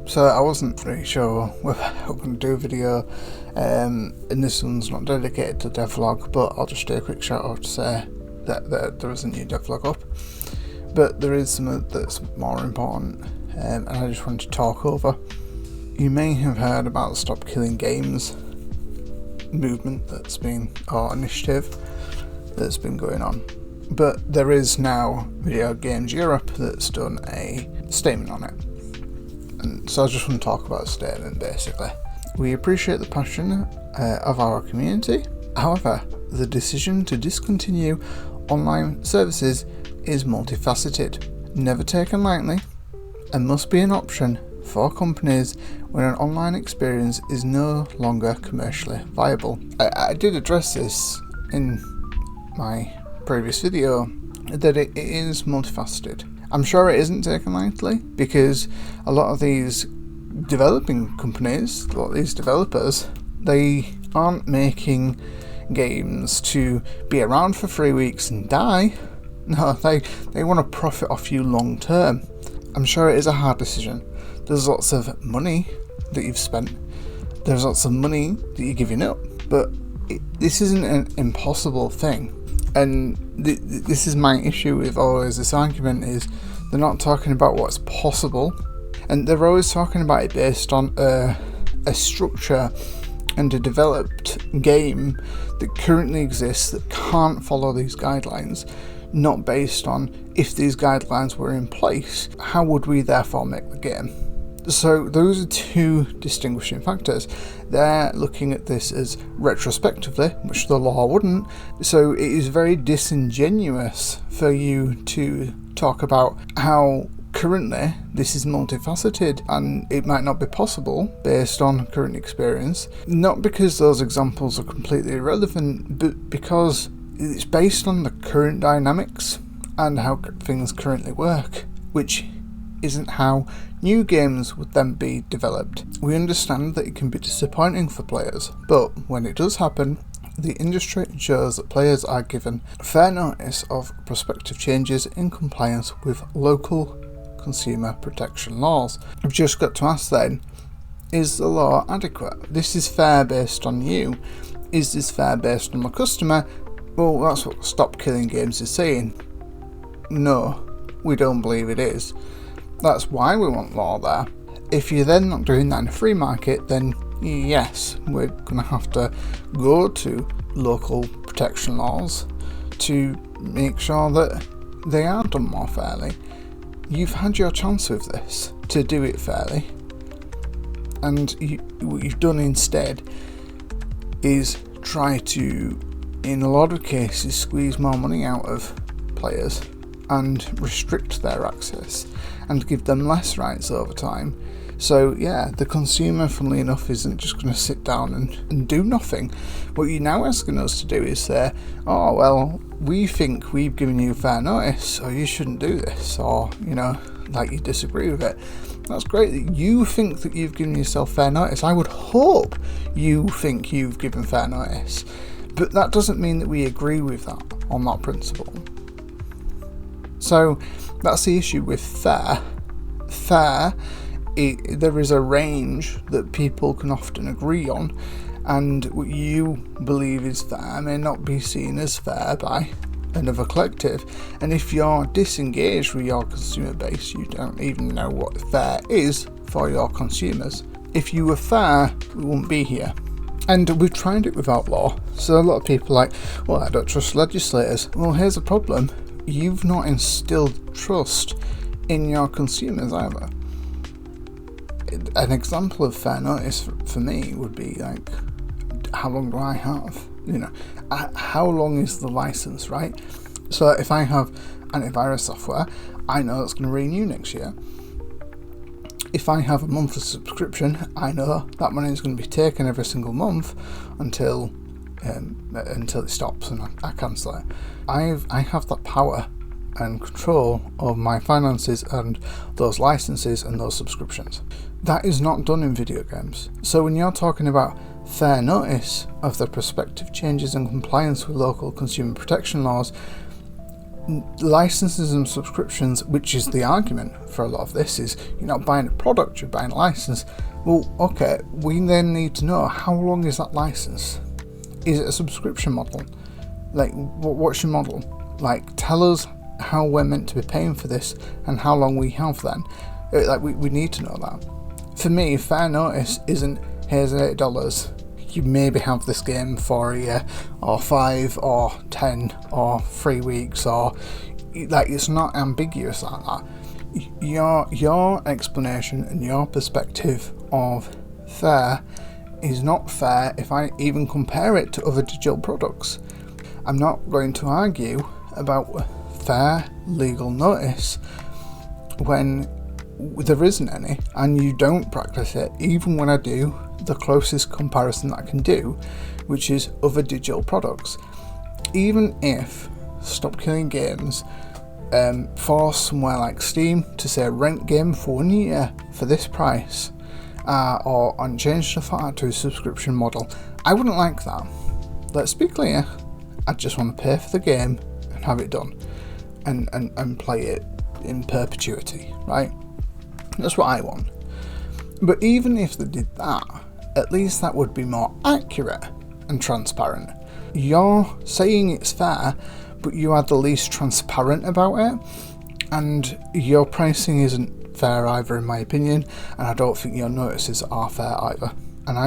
So I wasn't really sure whether I was going to do a video, and this one's not dedicated to Devlog, but I'll just do a quick shout out to say that there is a new Devlog up. But there is something that's more important, and I just wanted to talk over. You may have heard about the StopKillingGames movement that's been, or initiative that's been going on. But there is now Video Games Europe that's done a statement on it. And so I just want to talk about a statement basically. We appreciate the passion of our community. However, the decision to discontinue online services is multifaceted, never taken lightly, and must be an option for companies when an online experience is no longer commercially viable. I did address this in my previous video, that it is multifaceted. I'm sure it isn't taken lightly, because a lot of these developing companies, a lot of these developers, they aren't making games to be around for 3 weeks and die. No, they want to profit off you long term. I'm sure it is a hard decision. There's lots of money that you've spent. There's lots of money that you're giving up. But this isn't an impossible thing. And this is my issue with always this argument, is they're not talking about what's possible. And they're always talking about it based on a structure and a developed game that currently exists that can't follow these guidelines. Not based on, if these guidelines were in place, how would we therefore make the game? So those are two distinguishing factors. They're looking at this as retrospectively, which the law wouldn't, so it is very disingenuous for you to talk about how currently this is multifaceted and it might not be possible based on current experience, not because those examples are completely irrelevant, but because it's based on the current dynamics and how things currently work, which isn't how new games would then be developed. We understand that it can be disappointing for players, but when it does happen, the industry ensures that players are given fair notice of prospective changes in compliance with local consumer protection laws. I've just got to ask then, is the law adequate? This is fair based on you. Is this fair based on the customer? Well, that's what StopKillingGames is saying. No, we don't believe it is. That's why we want law there. If you're then not doing that in a free market, then yes, we're going to have to go to local protection laws to make sure that they are done more fairly. You've had your chance with this to do it fairly, and what you've done instead is try to, in a lot of cases, squeeze more money out of players and restrict their access and give them less rights over time. So yeah, the consumer, funnily enough, isn't just going to sit down and do nothing. What you're now asking us to do is say, oh well, we think we've given you fair notice, so you shouldn't do this, or like you disagree with it. That's great that you think that you've given yourself fair notice. I would hope you think you've given fair notice, but that doesn't mean that we agree with that on that principle. So that's the issue with fair. There is a range that people can often agree on, and what you believe is fair may not be seen as fair by another collective. And if you're disengaged with your consumer base, you don't even know what fair is for your consumers. If you were fair, we wouldn't be here. And we've tried it without law. So a lot of people are like, well, I don't trust legislators. Well, here's the problem. You've not instilled trust in your consumers either. An example of fair notice for me would be like, how long do I have? How long is the license, right? So if I have antivirus software, I know it's going to renew next year. If I have a monthly subscription, I know that money is going to be taken every single month until it stops and I cancel it. I have that power and control of my finances and those licenses and those subscriptions. That is not done in video games. So when you're talking about fair notice of the prospective changes in compliance with local consumer protection laws, licenses and subscriptions, which is the argument for a lot of this, is you're not buying a product, you're buying a license. Well, okay, we then need to know, how long is that license? Is it a subscription model? Like, what's your model? Like, tell us how we're meant to be paying for this and how long we have then. Like, we need to know that. For me, fair notice isn't, here's $8, you maybe have this game for a year, or 5, or 10, or 3 weeks, or like, it's not ambiguous like that. Your explanation and your perspective of fair is not fair if I even compare it to other digital products. I'm not going to argue about fair legal notice when there isn't any, and you don't practice it, even when I do the closest comparison that I can do, which is other digital products. Even if StopKillingGames force somewhere like Steam to say rent game for 1 year for this price, or change stuff like that to a subscription model, I wouldn't like that. Let's be clear, I just want to pay for the game and have it done, and play it in perpetuity, right? That's what I want. But even if they did that, at least that would be more accurate and transparent. You're saying it's fair, but you are the least transparent about it, and your pricing isn't fair either, in my opinion, and I don't think your notices are fair either. And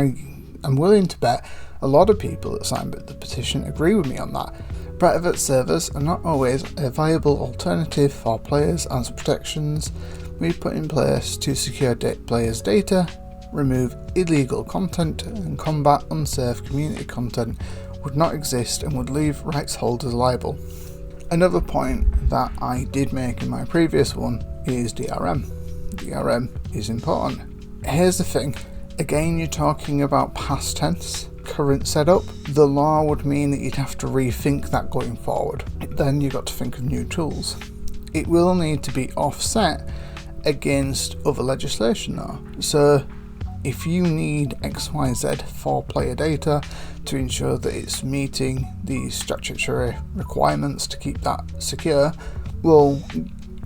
I'm willing to bet a lot of people that signed the petition agree with me on that. Private servers are not always a viable alternative for players, as protections we put in place to secure players' data, remove illegal content, and combat unsafe community content would not exist and would leave rights holders liable. Another point that I did make in my previous one is DRM. DRM is important. Here's the thing, again, you're talking about past tense, current setup. The law would mean that you'd have to rethink that going forward. Then you've got to think of new tools. It will need to be offset against other legislation though. So if you need XYZ for player data to ensure that it's meeting the statutory requirements to keep that secure, well,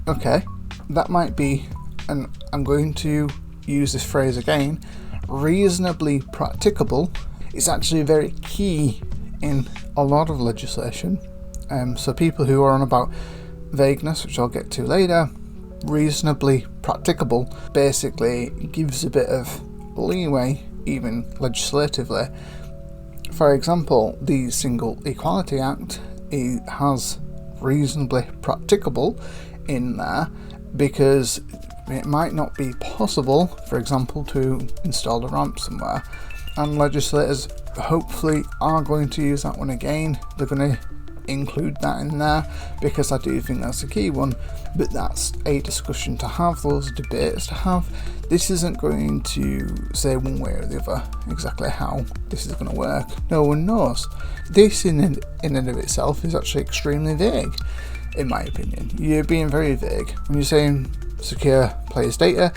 okay, that might be, and I'm going to use this phrase again, reasonably practicable. It's actually very key in a lot of legislation. So people who are on about vagueness, which I'll get to later, reasonably practicable basically gives a bit of leeway, even legislatively. For example, the Single Equality Act, it has reasonably practicable in there because it might not be possible, for example, to install a ramp somewhere, and legislators hopefully are going to use that one again. They're going to include that in there because I do think that's a key one, but that's a discussion to have, those debates to have. This isn't going to say one way or the other exactly how this is going to work. No one knows. This in and of itself is actually extremely vague, in my opinion. You're being very vague when you're saying secure players' data.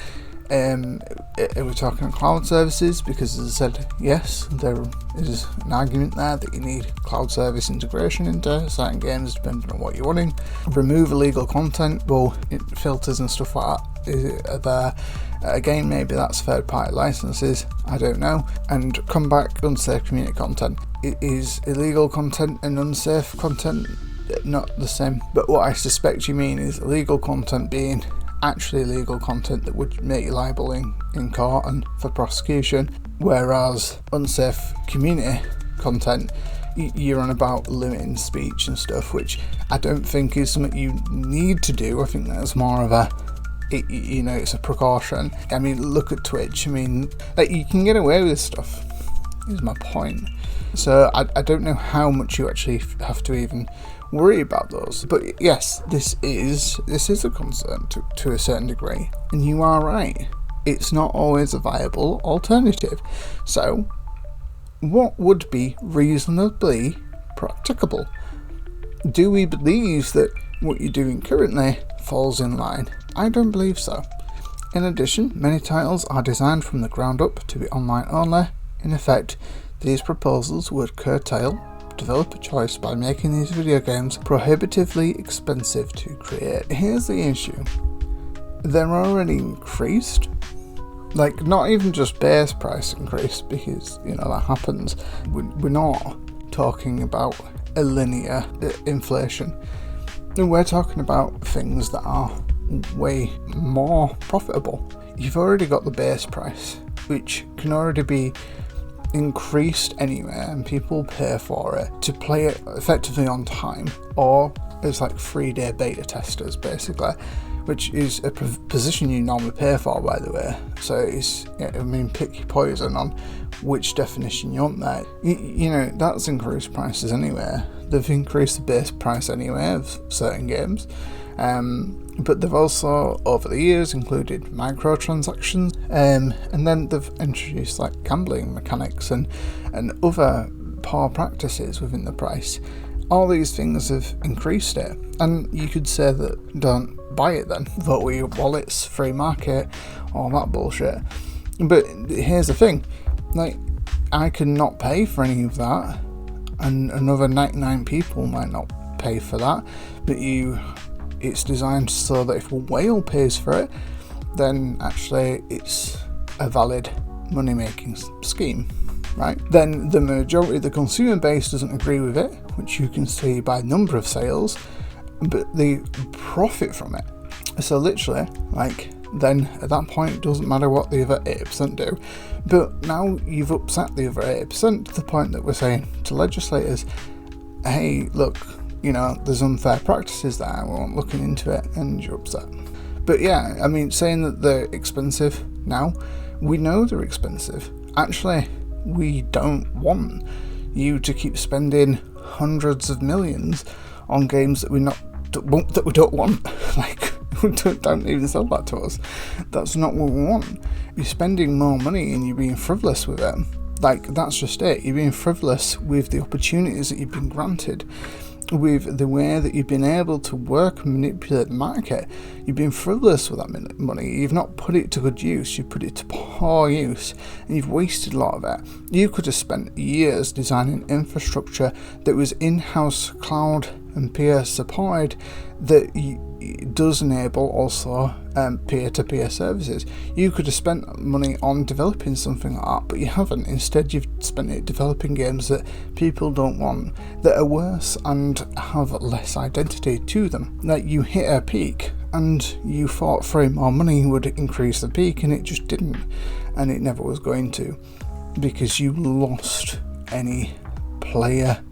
Are we talking cloud services? Because as I said, yes, there is an argument there that you need cloud service integration into certain games depending on what you're wanting. Remove illegal content, well, filters and stuff like that are there. Again, maybe that's third party licenses, I don't know. And come back, unsafe community content. It is illegal content and unsafe content not the same, but what I suspect you mean is illegal content being actually illegal content that would make you liable in court and for prosecution, whereas unsafe community content, you're on about limiting speech and stuff, which I don't think is something you need to do. I think that's more of a, it's a precaution. I mean, look at Twitch. I mean, like, you can get away with stuff, is my point. So I don't know how much you actually have to even worry about those. But yes, this is a concern to a certain degree, and you are right. It's not always a viable alternative. So what would be reasonably practicable? Do we believe that what you're doing currently falls in line? I don't believe so. In addition, many titles are designed from the ground up to be online only. In effect, these proposals would curtail developer choice by making these video games prohibitively expensive to create. Here's the issue. They're already increased. Like, not even just base price increase, because, you know, that happens. We're not talking about a linear inflation. We're talking about things that are way more profitable. You've already got the base price, which can already be increased anyway, and people pay for it to play it effectively on time, or it's like 3-day beta testers basically, which is a position you normally pay for, by the way. So it's, I mean, pick your poison on which definition you want there. You know, that's increased prices anyway. They've increased the base price anyway of certain games, but they've also over the years included microtransactions, and then they've introduced like gambling mechanics and other poor practices within the price. All these things have increased it, and you could say that don't buy it then, vote with your wallets, free market, all that bullshit. But here's the thing, like, I can not pay for any of that, and another 99 people might not pay for that, but it's designed so that if a whale pays for it, then actually it's a valid money making scheme, right? Then the majority of the consumer base doesn't agree with it, which you can see by number of sales, but they profit from it. So literally, like, then at that point it doesn't matter what the other 80% do. But now you've upset the other 80% to the point that we're saying to legislators, hey, look, you know, there's unfair practices there, we aren't looking into it, and you're upset. But yeah, I mean, saying that they're expensive now, we know they're expensive. Actually, we don't want you to keep spending hundreds of millions on games that we don't want. Like, don't even sell that to us. That's not what we want. You're spending more money and you're being frivolous with it. Like, that's just it. You're being frivolous with the opportunities that you've been granted, with the way that you've been able to work and manipulate the market. You've been frivolous with that money. You've not put it to good use. You've put it to poor use, and you've wasted a lot of it. You could have spent years designing infrastructure that was in-house, cloud and peer supported, that does enable also peer-to-peer services. You could have spent money on developing something like that, but you haven't. Instead, you've spent it developing games that people don't want, that are worse and have less identity to them. Like, you hit a peak and you thought throwing more money would increase the peak, and it just didn't, and it never was going to, because you lost any player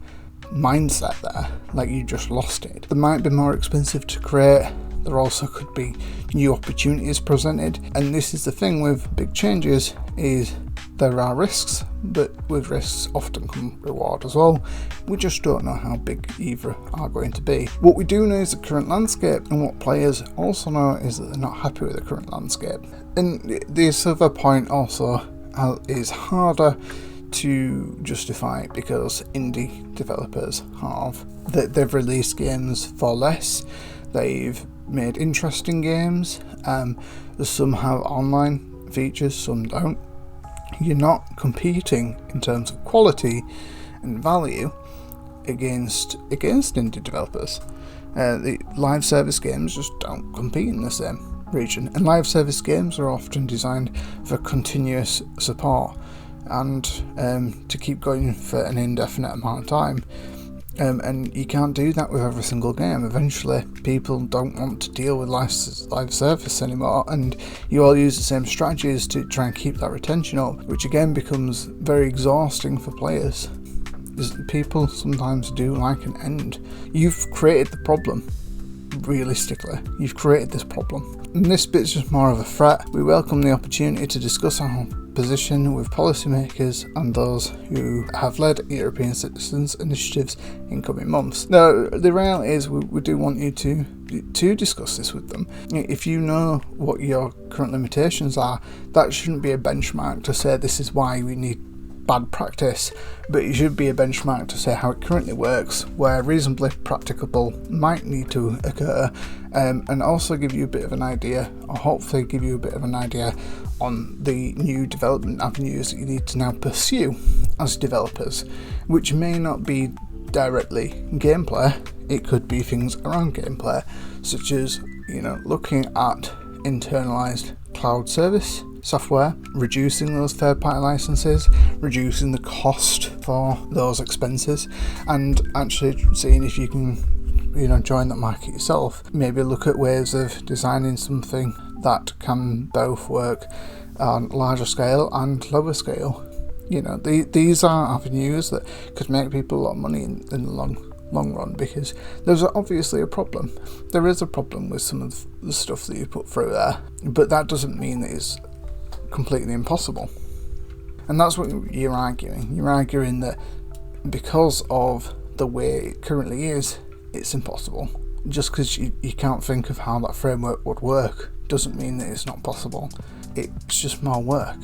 mindset there. Like, you just lost it. They might be more expensive to create. There also could be new opportunities presented, and this is the thing with big changes, is there are risks, but with risks often come reward as well. We just don't know how big either are going to be. What we do know is the current landscape, and what players also know is that they're not happy with the current landscape. And this other point also is harder to justify, because indie developers they've released games for less, they've made interesting games, some have online features, some don't. You're not competing in terms of quality and value against indie developers. The live service games just don't compete in the same region, and live service games are often designed for continuous support and to keep going for an indefinite amount of time, and you can't do that with every single game. Eventually people don't want to deal with live service anymore, and you all use the same strategies to try and keep that retention up, which again becomes very exhausting for players. People sometimes do like an end. You've created the problem. Realistically, you've created this problem, and this bit's just more of a threat. We welcome the opportunity to discuss our position with policymakers and those who have led European citizens' initiatives in coming months. Now, the reality is we do want you to discuss this with them. If you know what your current limitations are, that shouldn't be a benchmark to say this is why we need bad practice, but it should be a benchmark to say how it currently works, where reasonably practicable might need to occur, and also give you a bit of an idea, or hopefully give you a bit of an idea on the new development avenues that you need to now pursue as developers, which may not be directly gameplay, it could be things around gameplay, such as, you know, looking at internalized cloud service software, reducing those third-party licenses, reducing the cost for those expenses, and actually seeing if you can, you know, join that market yourself. Maybe look at ways of designing something that can both work on larger scale and lower scale. You know, these are avenues that could make people a lot of money in the long run, because there's obviously a problem. There is a problem with some of the stuff that you put through there, but that doesn't mean that it's completely impossible. And that's what you're arguing. You're arguing that because of the way it currently is, it's impossible. Just because you can't think of how that framework would work doesn't mean that it's not possible. It's just more work.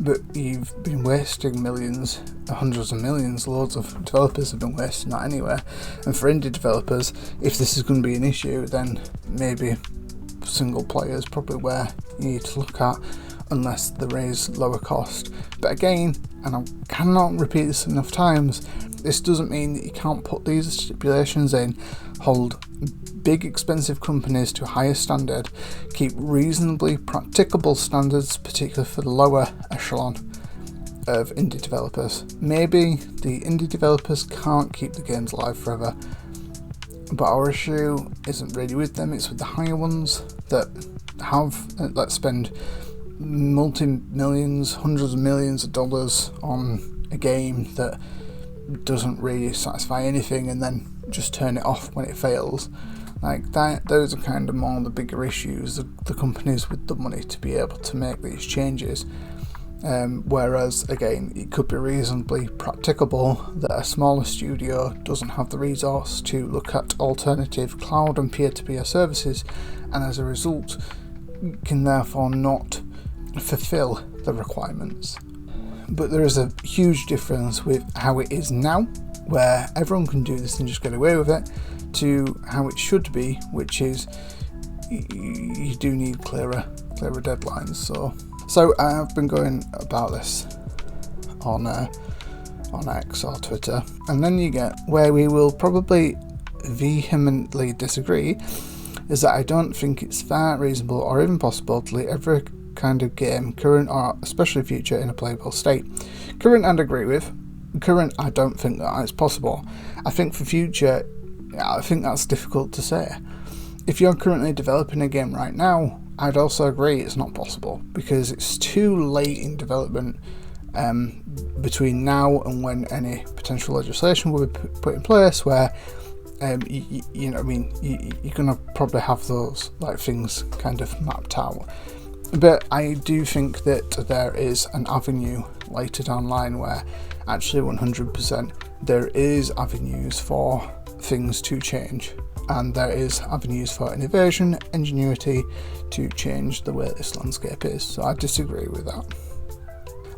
But you've been wasting millions, hundreds of millions, loads of developers have been wasting that anyway. And for indie developers, if this is going to be an issue, then maybe single player is probably where you need to look at, unless they raise lower cost. But again, and I cannot repeat this enough times, this doesn't mean that you can't put these stipulations in, hold big expensive companies to a higher standard, keep reasonably practicable standards, particularly for the lower echelon of indie developers. Maybe the indie developers can't keep the games alive forever, but our issue isn't really with them, it's with the higher ones that spend multi-millions, hundreds of millions of dollars on a game that doesn't really satisfy anything and then just turn it off when it fails. Like that, those are kind of more the bigger issues, the companies with the money to be able to make these changes. Whereas again, it could be reasonably practicable that a smaller studio doesn't have the resource to look at alternative cloud and peer-to-peer services, and as a result can therefore not fulfill the requirements. But there is a huge difference with how it is now, where everyone can do this and just get away with it, to how it should be, which is you do need clearer deadlines. So I've been going about this on X or Twitter, and then you get where we will probably vehemently disagree, is that I don't think it's fair, reasonable, or even possible to leave every kind of game, current or especially future, in a playable state. Current I'd agree with. Current, I don't think that it's possible. I think for future, I think that's difficult to say. If you're currently developing a game right now, I'd also agree it's not possible, because it's too late in development between now and when any potential legislation will be put in place, where you know what I mean, you're gonna probably have those like things kind of mapped out. But I do think that there is an avenue later down the line where actually 100% there is avenues for things to change, and there is avenues for innovation, ingenuity to change the way this landscape is. So I disagree with that.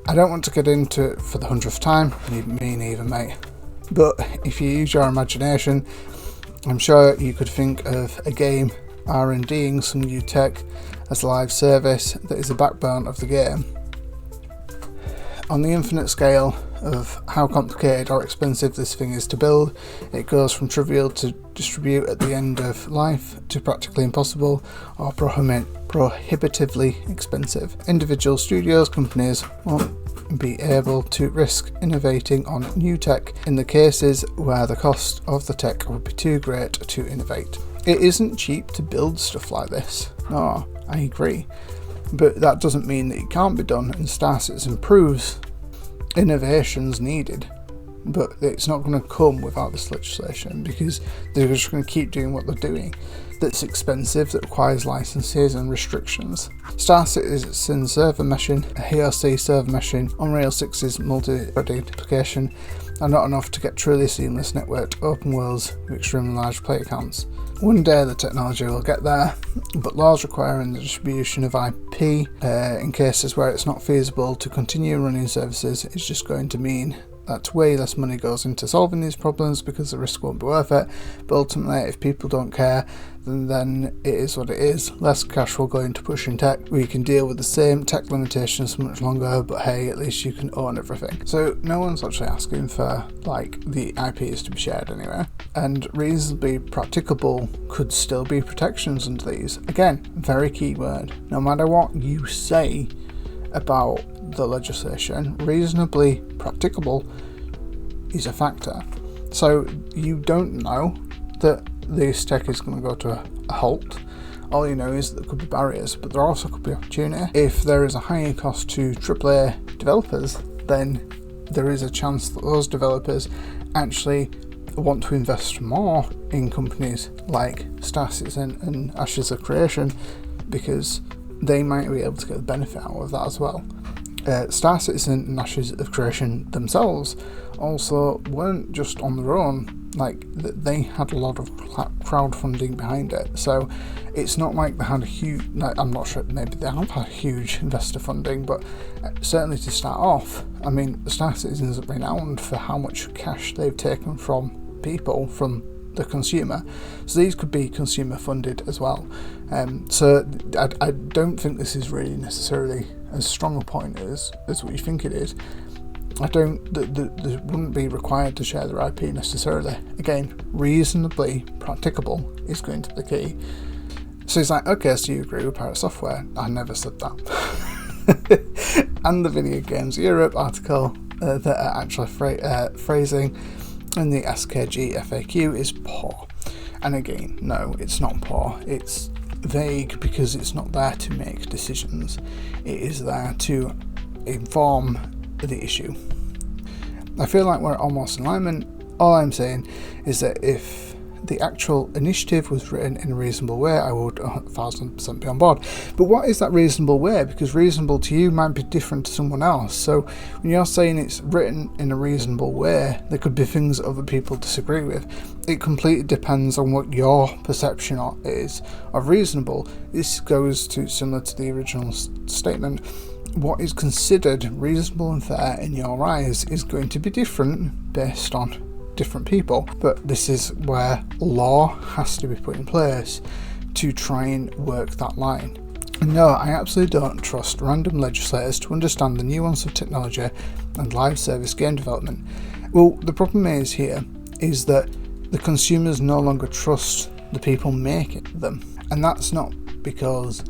I don't want to get into it for the 100th time, me neither, mate. But if you use your imagination, I'm sure you could think of a game R&Ding some new tech as a live service that is the backbone of the game. On the infinite scale of how complicated or expensive this thing is to build, it goes from trivial to distribute at the end of life to practically impossible or prohibitively expensive. Individual studios, companies won't be able to risk innovating on new tech in the cases where the cost of the tech would be too great to innovate. It isn't cheap to build stuff like this. No, I agree. But that doesn't mean that it can't be done, and Star Citizen improves innovations needed. But it's not going to come without this legislation, because they're just going to keep doing what they're doing. That's expensive, that requires licenses and restrictions. Star Citizen server meshing, a HRC server meshing, Unreal 6's multi-threaded application are not enough to get truly seamless networked open worlds with extremely large player counts. One day the technology will get there, but laws requiring the distribution of IP in cases where it's not feasible to continue running services is just going to mean That's way less money goes into solving these problems because the risk won't be worth it. But ultimately, if people don't care, then it is what it is. Less cash will go into pushing tech. We can deal with the same tech limitations much longer, but hey, at least you can own everything. So no one's actually asking for like the IPs to be shared anywhere, and reasonably practicable could still be protections under these. Again, very key word. No matter what you say about the legislation, reasonably practicable is a factor. So you don't know that this tech is going to go to a halt. All you know is that there could be barriers, but there also could be opportunity. If there is a higher cost to AAA developers, then there is a chance that those developers actually want to invest more in companies like Star Citizen and Ashes of Creation, because they might be able to get the benefit out of that as well. Star Citizen and Ashes of Creation themselves also weren't just on their own, like they had a lot of crowdfunding behind it, so it's not like they had a huge, I'm not sure, maybe they have had huge investor funding, but certainly to start off, I mean, Star Citizen is renowned for how much cash they've taken from people, from the consumer, so these could be consumer funded as well. So I don't think this is really necessarily as strong a point as what you think it is. I don't, they wouldn't be required to share their IP necessarily. Again, reasonably practicable is going to be the key. So he's like, okay, so you agree with Pirate Software? I never said that. And the Video Games Europe article that are actually phrasing in the SKG FAQ is poor. And again, no, it's not poor. It's vague because it's not there to make decisions. It is there to inform the issue. I feel like we're almost in alignment. All I'm saying is that if the actual initiative was written in a reasonable way, I would 1000% be on board. But what is that reasonable way? Because reasonable to you might be different to someone else. So when you're saying it's written in a reasonable way, there could be things that other people disagree with. It completely depends on what your perception is of reasonable. This goes to similar to the original statement. What is considered reasonable and fair in your eyes is going to be different based on different people, but this is where law has to be put in place to try and work that line. And no, I absolutely don't trust random legislators to understand the nuance of technology and live service game development. Well, the problem is here is that the consumers no longer trust the people making them, and that's not because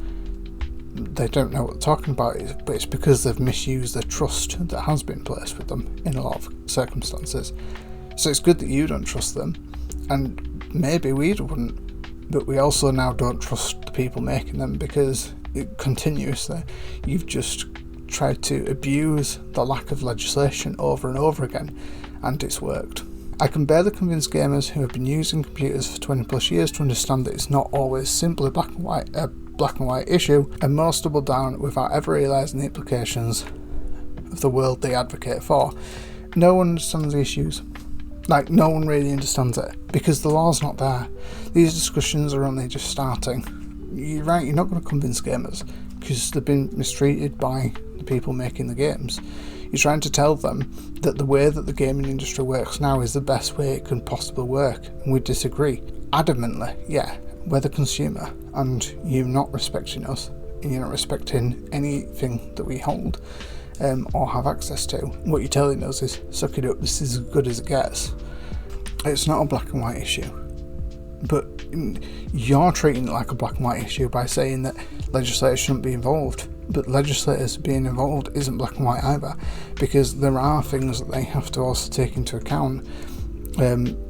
they don't know what they're talking about, but it's because they've misused the trust that has been placed with them in a lot of circumstances. So it's good that you don't trust them, and maybe we wouldn't, but we also now don't trust the people making them because continuously you've just tried to abuse the lack of legislation over and over again, and it's worked. I can barely convince gamers who have been using computers for 20 plus years to understand that it's not always simply black and white issue, and most double down without ever realising the implications of the world they advocate for. No one understands the issues. Like, no one really understands it because the law's not there. These discussions are only just starting. You're right, you're not going to convince gamers because they've been mistreated by the people making the games. You're trying to tell them that the way that the gaming industry works now is the best way it can possibly work, and we disagree adamantly. Yeah, we're the consumer, and you're not respecting us, and you're not respecting anything that we hold or have access to. What you're telling us is, suck it up, this is as good as it gets. It's not a black and white issue, but you're treating it like a black and white issue by saying that legislators shouldn't be involved. But legislators being involved isn't black and white either, because there are things that they have to also take into account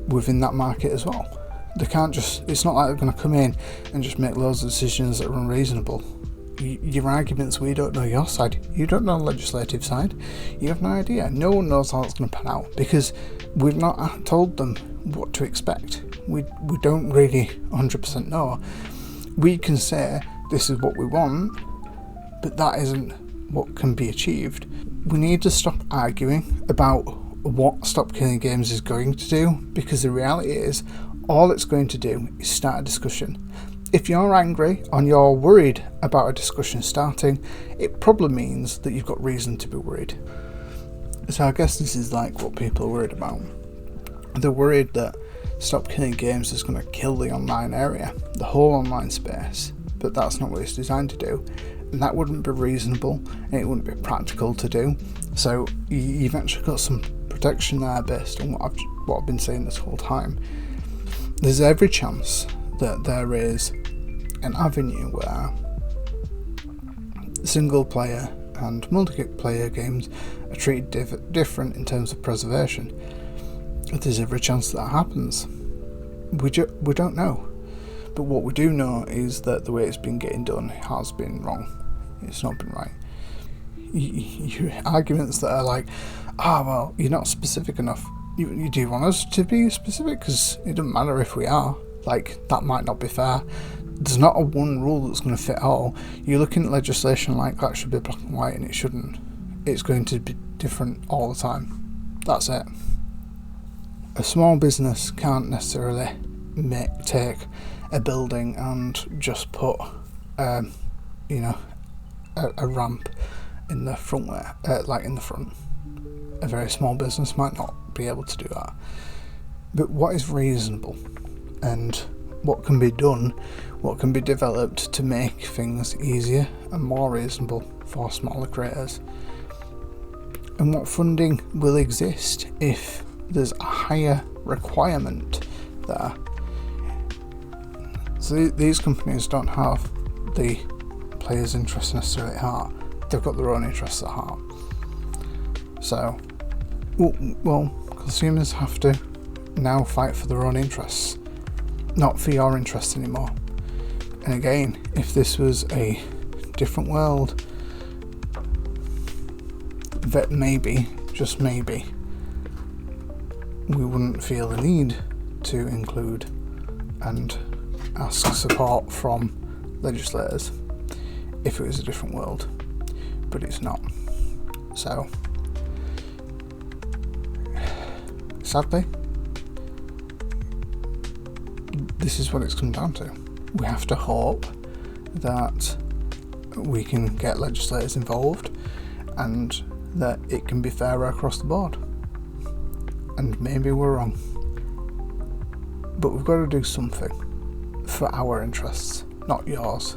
within that market as well. They can't just, it's not like they're going to come in and just make loads of decisions that are unreasonable. Your arguments, we don't know your side, you don't know the legislative side, you have no idea. No one knows how it's going to pan out because we've not told them what to expect. We don't really 100% know. We can say this is what we want, but that isn't what can be achieved. We need to stop arguing about what Stop Killing Games is going to do, because the reality is all it's going to do is start a discussion. If you're angry and you're worried about a discussion starting, it probably means that you've got reason to be worried. So I guess this is like what people are worried about. They're worried that Stop Killing Games is going to kill the online area, the whole online space, but that's not what it's designed to do, and that wouldn't be reasonable and it wouldn't be practical to do. So you've actually got some protection there based on what I've been saying this whole time. There's every chance that there is an avenue where single player and multiplayer games are treated different in terms of preservation. There's every chance that happens. We don't know, but what we do know is that the way it's been getting done has been wrong. It's not been right. Arguments that are like, well, you're not specific enough. You do want us to be specific, because it doesn't matter if we are. Like, that might not be fair. There's not a one rule that's going to fit all. You're looking at legislation like that should be black and white, and it shouldn't. It's going to be different all the time. That's it. A small business can't necessarily take a building and just put, a ramp in the front, in the front. A very small business might not be able to do that. But what is reasonable, and what can be done, what can be developed to make things easier and more reasonable for smaller creators, and what funding will exist if there's a higher requirement there. So these companies don't have the players' interests necessarily at heart. They've got their own interests at heart. So, well, consumers have to now fight for their own interests, not for your interests anymore. And again, if this was a different world, that maybe, just maybe, we wouldn't feel the need to include and ask support from legislators if it was a different world, but it's not. So, sadly, this is what it's come down to. We have to hope that we can get legislators involved and that it can be fairer across the board. And maybe we're wrong, but we've got to do something for our interests, not yours.